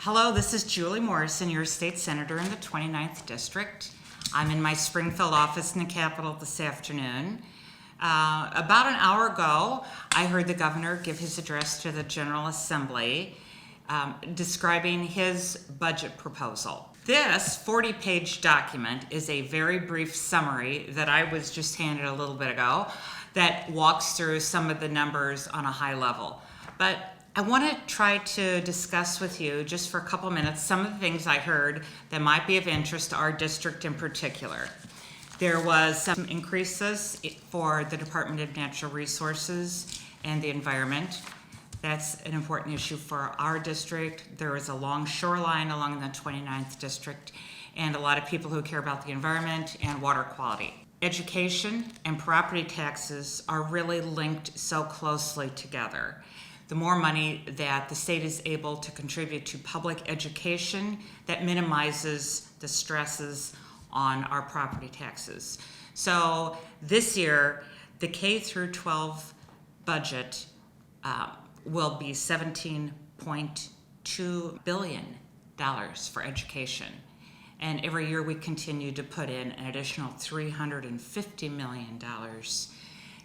Hello, this is Julie Morrison, your state senator in the 29th District. I'm in my Springfield office in the Capitol this afternoon. About an hour ago, I heard the governor give his address to the General Assembly describing his budget proposal. This 40-page document is a very brief summary that I was just handed a little bit ago that walks through some of the numbers on a high level. But I want to try to discuss with you, just for a couple minutes, some of the things I heard that might be of interest to our district in particular. There was some increases for the Department of Natural Resources and the Environment. That's an important issue for our district. There is a long shoreline along the 29th District and a lot of people who care about the environment and water quality. Education and property taxes are really linked so closely together. The more money that the state is able to contribute to public education, that minimizes the stresses on our property taxes. So this year, the K through 12 budget will be $17.2 billion for education. And every year we continue to put in an additional $350 million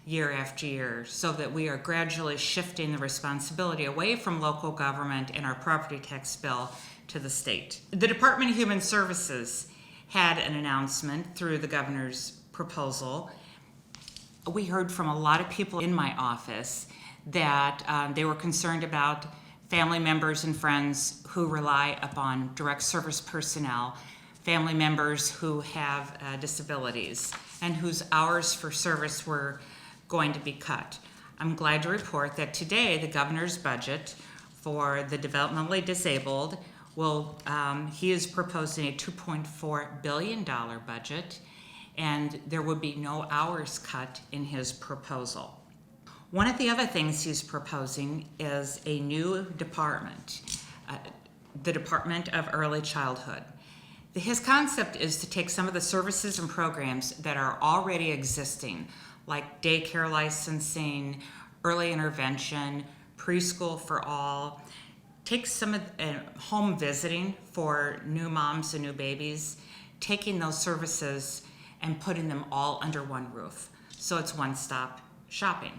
year after year, so that we are gradually shifting the responsibility away from local government and our property tax bill to the state. The Department of Human Services had an announcement through the governor's proposal. We heard from a lot of people in my office that they were concerned about family members and friends who rely upon direct service personnel, family members who have disabilities, and whose hours for service were going to be cut. I'm glad to report that today the governor's budget for the developmentally disabled he is proposing a $2.4 billion budget, and there would be no hours cut in his proposal. One of the other things he's proposing is a new department, the Department of Early Childhood. His concept is to take some of the services and programs that are already existing, like daycare licensing, early intervention, preschool for all, take some of home visiting for new moms and new babies, taking those services and putting them all under one roof. So it's one-stop shopping.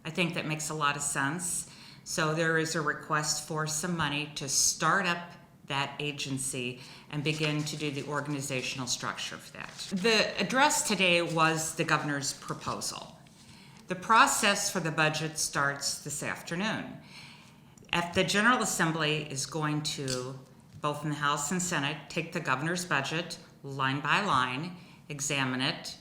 I think that makes a lot of sense. So there is a request for some money to start up that agency and begin to do the organizational structure of that. The address today was the governor's proposal. The process for the budget starts this afternoon. The General Assembly is going to, both in the House and Senate, take the governor's budget line by line, examine it,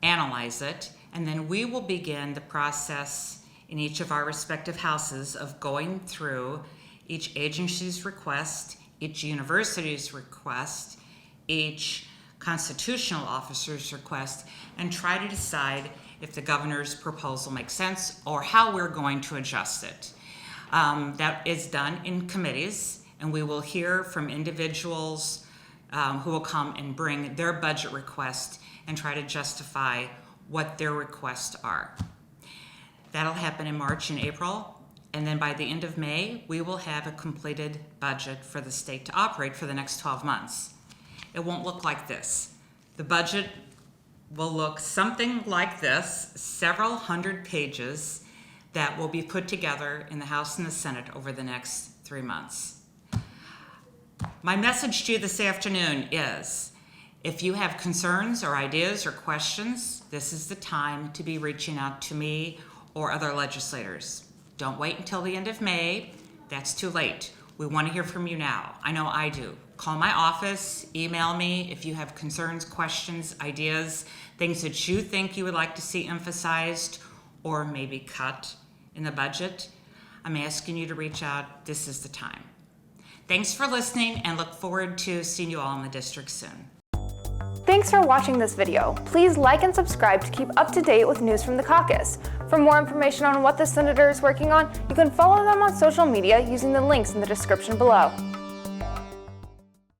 analyze it, and then we will begin the process in each of our respective houses of going through each agency's request, each university's request, each constitutional officer's request, and try to decide if the governor's proposal makes sense or how we're going to adjust it. That is done in committees, and we will hear from individuals who will come and bring their budget request and try to justify what their requests are. That'll happen in March and April. And then by the end of May, we will have a completed budget for the state to operate for the next 12 months. It won't look like this. The budget will look something like this, several hundred pages that will be put together in the House and the Senate over the next 3 months. My message to you this afternoon is, if you have concerns or ideas or questions, this is the time to be reaching out to me or other legislators. Don't wait until the end of May. That's too late. We want to hear from you now. I know I do. Call my office, email me if you have concerns, questions, ideas, things that you think you would like to see emphasized or maybe cut in the budget. I'm asking you to reach out. This is the time. Thanks for listening, and look forward to seeing you all in the district soon. Thanks for watching this video. Please like and subscribe to keep up to date with news from the caucus. For more information on what the senator is working on, you can follow them on social media using the links in the description below.